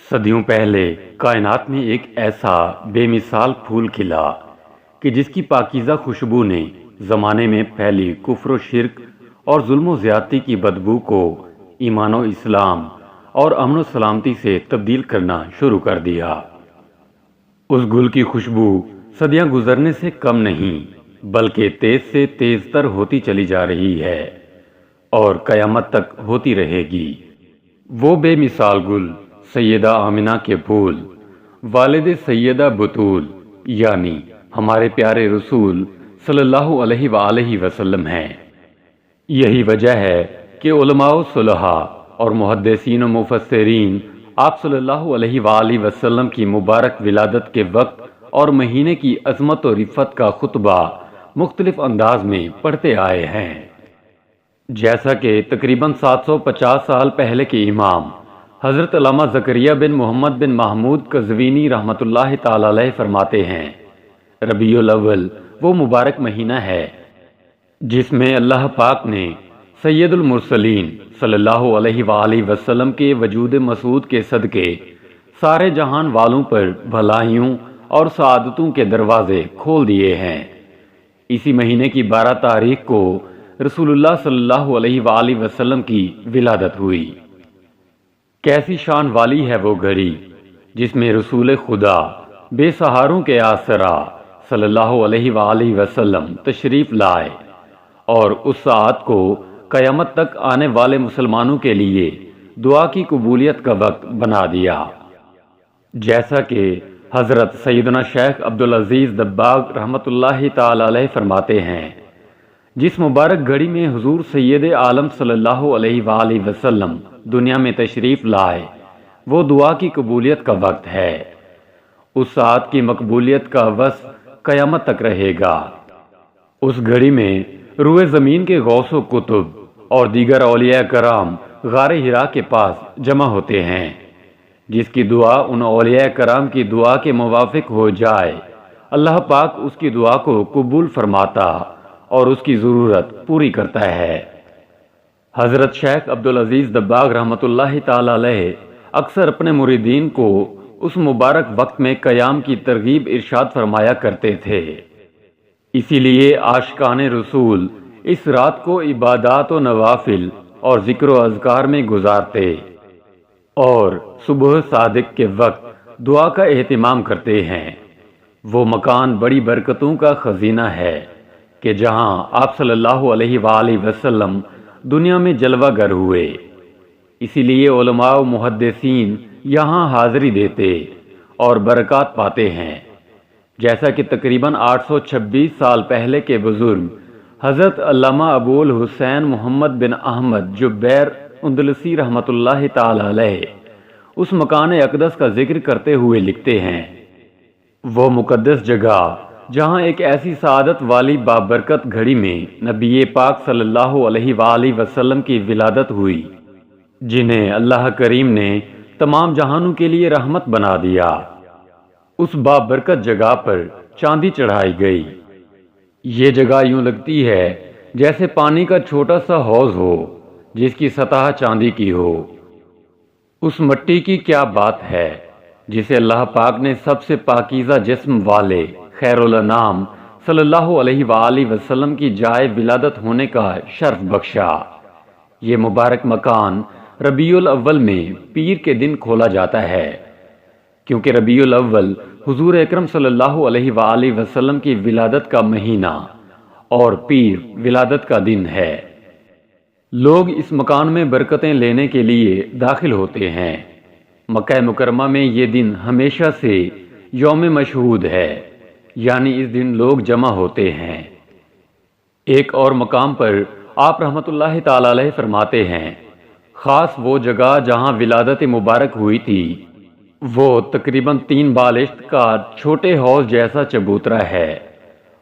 صدیوں پہلے کائنات میں ایک ایسا بے مثال پھول کھلا کہ جس کی پاکیزہ خوشبو نے زمانے میں پھیلی کفر و شرک اور ظلم و زیادتی کی بدبو کو ایمان و اسلام اور امن و سلامتی سے تبدیل کرنا شروع کر دیا۔ اس گل کی خوشبو صدیاں گزرنے سے کم نہیں بلکہ تیز سے تیز تر ہوتی چلی جا رہی ہے اور قیامت تک ہوتی رہے گی۔ وہ بے مثال گل سیدہ آمنہ کے پھول والد سیدہ بطول یعنی ہمارے پیارے رسول صلی اللہ علیہ وآلہ وسلم ہیں۔ یہی وجہ ہے کہ علماء و صلحاء اور محدثین و مفسرین آپ صلی اللہ علیہ وآلہ وسلم کی مبارک ولادت کے وقت اور مہینے کی عظمت و رفت کا خطبہ مختلف انداز میں پڑھتے آئے ہیں۔ جیسا کہ تقریباً 750 سال پہلے کے امام حضرت علامہ زکریا بن محمد بن محمود قزوینی رحمۃ اللہ تعالی علیہ فرماتے ہیں، ربیع الاول وہ مبارک مہینہ ہے جس میں اللہ پاک نے سید المرسلین صلی اللہ علیہ وآلہ وسلم کے وجود مسعود کے صدقے سارے جہان والوں پر بھلائیوں اور سعادتوں کے دروازے کھول دیے ہیں۔ اسی مہینے کی 12 تاریخ کو رسول اللہ صلی اللہ علیہ وآلہ وسلم کی ولادت ہوئی۔ کیسی شان والی ہے وہ گھڑی جس میں رسول خدا بے سہاروں کے آسرا صلی اللہ علیہ وآلہ وسلم تشریف لائے اور اس ساعت کو قیامت تک آنے والے مسلمانوں کے لیے دعا کی قبولیت کا وقت بنا دیا۔ جیسا کہ حضرت سیدنا شیخ عبدالعزیز دباغ رحمۃ اللہ تعالی علیہ فرماتے ہیں، جس مبارک گھڑی میں حضور سید عالم صلی اللہ علیہ وآلہ وسلم دنیا میں تشریف لائے وہ دعا کی قبولیت کا وقت ہے۔ اس ساعت کی مقبولیت کا وصف قیامت تک رہے گا۔ اس گھڑی میں روئے زمین کے غوث و کتب اور دیگر اولیاء کرام غار حرا کے پاس جمع ہوتے ہیں۔ جس کی دعا ان اولیاء کرام کی دعا کے موافق ہو جائے اللہ پاک اس کی دعا کو قبول فرماتا اور اس کی ضرورت پوری کرتا ہے۔ حضرت شیخ عبدالعزیز دباغ رحمۃ اللہ تعالی علیہ اکثر اپنے مریدین کو اس مبارک وقت میں قیام کی ترغیب ارشاد فرمایا کرتے تھے۔ اسی لیے عاشقان رسول اس رات کو عبادات و نوافل اور ذکر و اذکار میں گزارتے اور صبح صادق کے وقت دعا کا اہتمام کرتے ہیں۔ وہ مکان بڑی برکتوں کا خزینہ ہے کہ جہاں آپ صلی اللہ علیہ وآلہ وسلم دنیا میں جلوہ گر ہوئے۔ اسی لیے علماء و محدثین یہاں حاضری دیتے اور برکات پاتے ہیں۔ جیسا کہ تقریباً 826 سال پہلے کے بزرگ حضرت علامہ ابو الحسین محمد بن احمد جبیر اندلسی رحمۃ اللہ تعالی علیہ اس مکان اقدس کا ذکر کرتے ہوئے لکھتے ہیں، وہ مقدس جگہ جہاں ایک ایسی سعادت والی بابرکت گھڑی میں نبی پاک صلی اللہ علیہ وآلہ وسلم کی ولادت ہوئی، جنہیں اللہ کریم نے تمام جہانوں کے لیے رحمت بنا دیا۔ اس بابرکت جگہ پر چاندی چڑھائی گئی۔ یہ جگہ یوں لگتی ہے جیسے پانی کا چھوٹا سا حوض ہو جس کی سطح چاندی کی ہو۔ اس مٹی کی کیا بات ہے جسے اللہ پاک نے سب سے پاکیزہ جسم والے خیر الانام صلی اللہ علیہ وآلہ وسلم کی جائے ولادت ہونے کا شرف بخشا۔ یہ مبارک مکان ربیع الاول میں پیر کے دن کھولا جاتا ہے، کیونکہ ربیع الاول حضور اکرم صلی اللہ علیہ وآلہ وسلم کی ولادت کا مہینہ اور پیر ولادت کا دن ہے۔ لوگ اس مکان میں برکتیں لینے کے لیے داخل ہوتے ہیں۔ مکہ مکرمہ میں یہ دن ہمیشہ سے یوم مشہود ہے، یعنی اس دن لوگ جمع ہوتے ہیں۔ ایک اور مقام پر آپ رحمۃ اللہ تعالی علیہ فرماتے ہیں، خاص وہ جگہ جہاں ولادت مبارک ہوئی تھی وہ تقریباً 3 بالشت کا چھوٹے حوض جیسا چبوترا ہے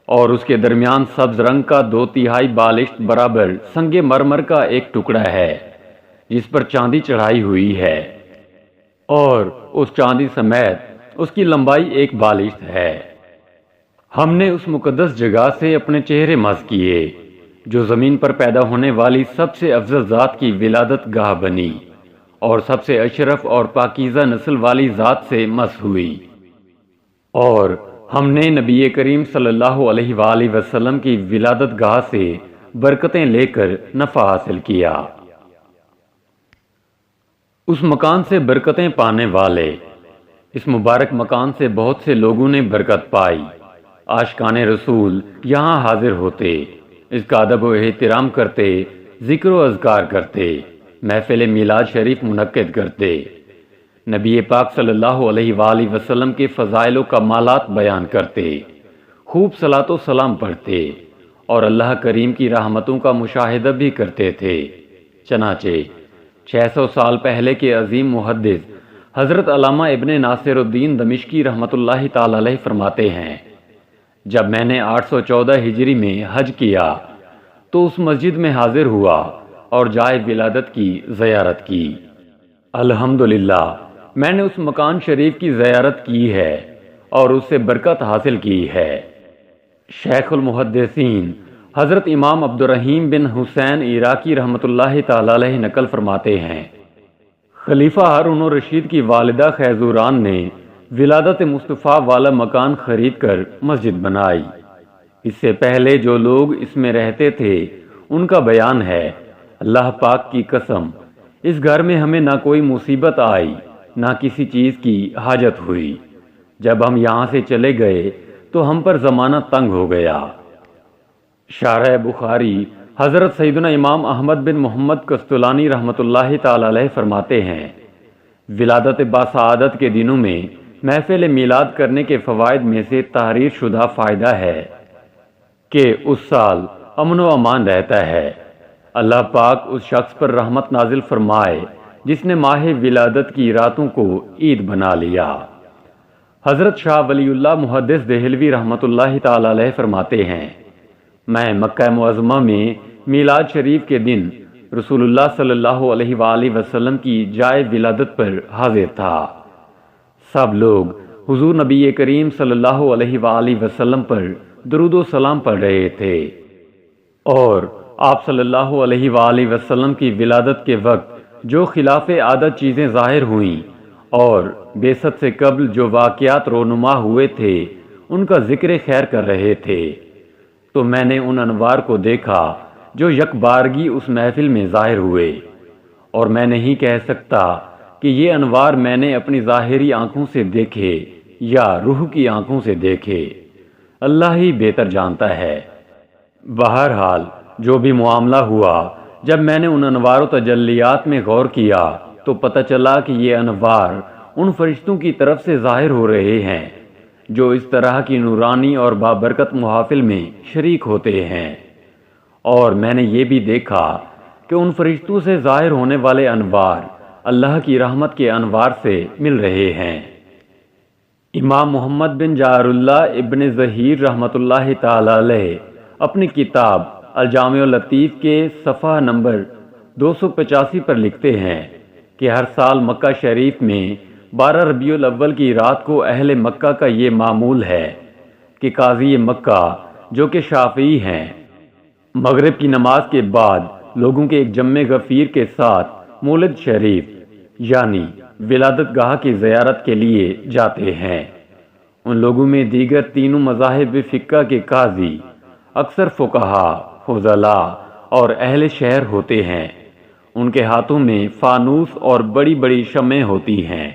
اور اس کے درمیان سبز رنگ کا 2/3 بالشت برابر سنگ مرمر کا ایک ٹکڑا ہے جس پر چاندی چڑھائی ہوئی ہے، اور اس چاندی سمیت اس کی لمبائی 1 بالشت ہے۔ ہم نے اس مقدس جگہ سے اپنے چہرے مس کیے جو زمین پر پیدا ہونے والی سب سے افضل ذات کی ولادت گاہ بنی اور سب سے اشرف اور پاکیزہ نسل والی ذات سے مس ہوئی، اور ہم نے نبی کریم صلی اللہ علیہ وآلہ وسلم کی ولادت گاہ سے برکتیں لے کر نفع حاصل کیا۔ اس مکان سے برکتیں پانے والے، اس مبارک مکان سے بہت سے لوگوں نے برکت پائی۔ عاشقان رسول یہاں حاضر ہوتے، اس کا ادب و احترام کرتے، ذکر و اذکار کرتے، محفل میلاد شریف منعقد کرتے، نبی پاک صلی اللہ علیہ وآلہ وسلم کے فضائل و کمالات بیان کرتے، خوب صلاۃ و سلام پڑھتے اور اللہ کریم کی رحمتوں کا مشاہدہ بھی کرتے تھے۔ چنانچہ 600 سال پہلے کے عظیم محدث حضرت علامہ ابن ناصر الدین دمشقی رحمۃ اللہ تعالی علیہ فرماتے ہیں، جب میں نے 814 ہجری میں حج کیا تو اس مسجد میں حاضر ہوا اور جائے ولادت کی زیارت کی۔ الحمدللہ میں نے اس مکان شریف کی زیارت کی ہے اور اس سے برکت حاصل کی ہے۔ شیخ المحدثین حضرت امام عبد الرحیم بن حسین عراقی رحمۃ اللہ تعالی علیہ نقل فرماتے ہیں، خلیفہ ہارون الرشید کی والدہ خیزوران نے ولادت مصطفیٰ والا مکان خرید کر مسجد بنائی۔ اس سے پہلے جو لوگ اس میں رہتے تھے ان کا بیان ہے، اللہ پاک کی قسم، اس گھر میں ہمیں نہ کوئی مصیبت آئی نہ کسی چیز کی حاجت ہوئی۔ جب ہم یہاں سے چلے گئے تو ہم پر زمانہ تنگ ہو گیا۔ شارح بخاری حضرت سیدنا امام احمد بن محمد قسطلانی رحمۃ اللہ تعالی علیہ فرماتے ہیں، ولادت باسعادت کے دنوں میں محفل میلاد کرنے کے فوائد میں سے تحریر شدہ فائدہ ہے کہ اس سال امن و امان رہتا ہے۔ اللہ پاک اس شخص پر رحمت نازل فرمائے جس نے ماہ ولادت کی راتوں کو عید بنا لیا۔ حضرت شاہ ولی اللہ محدث دہلوی رحمۃ اللہ تعالی علیہ فرماتے ہیں، میں مکہ معظمہ میں میلاد شریف کے دن رسول اللہ صلی اللہ علیہ وآلہ وسلم کی جائے ولادت پر حاضر تھا۔ سب لوگ حضور نبی کریم صلی اللہ علیہ وآلہ وسلم پر درود و سلام پڑھ رہے تھے، اور آپ صلی اللہ علیہ وآلہ وسلم کی ولادت کے وقت جو خلاف عادت چیزیں ظاہر ہوئیں اور بعثت سے قبل جو واقعات رونما ہوئے تھے ان کا ذکر خیر کر رہے تھے، تو میں نے ان انوار کو دیکھا جو یک بارگی اس محفل میں ظاہر ہوئے، اور میں نہیں کہہ سکتا کہ یہ انوار میں نے اپنی ظاہری آنکھوں سے دیکھے یا روح کی آنکھوں سے دیکھے، اللہ ہی بہتر جانتا ہے۔ بہرحال جو بھی معاملہ ہوا، جب میں نے ان انوار و تجلیات میں غور کیا تو پتہ چلا کہ یہ انوار ان فرشتوں کی طرف سے ظاہر ہو رہے ہیں جو اس طرح کی نورانی اور بابرکت محافل میں شریک ہوتے ہیں، اور میں نے یہ بھی دیکھا کہ ان فرشتوں سے ظاہر ہونے والے انوار اللہ کی رحمت کے انوار سے مل رہے ہیں۔ امام محمد بن جعفر اللہ ابن ظہیر رحمۃ اللہ تعالی علیہ اپنی کتاب الجامع اللطیف کے صفحہ نمبر 285 پر لکھتے ہیں کہ ہر سال مکہ شریف میں 12 ربیع الاول کی رات کو اہل مکہ کا یہ معمول ہے کہ قاضی مکہ جو کہ شافعی ہیں، مغرب کی نماز کے بعد لوگوں کے ایک جمع غفیر کے ساتھ مولد شریف یعنی ولادت گاہ کی زیارت کے لیے جاتے ہیں۔ ان لوگوں میں دیگر تینوں مذاہب فقہ کے قاضی، اکثر فقہا، فضلاء اور اہل شہر ہوتے ہیں۔ ان کے ہاتھوں میں فانوس اور بڑی بڑی شمعیں ہوتی ہیں۔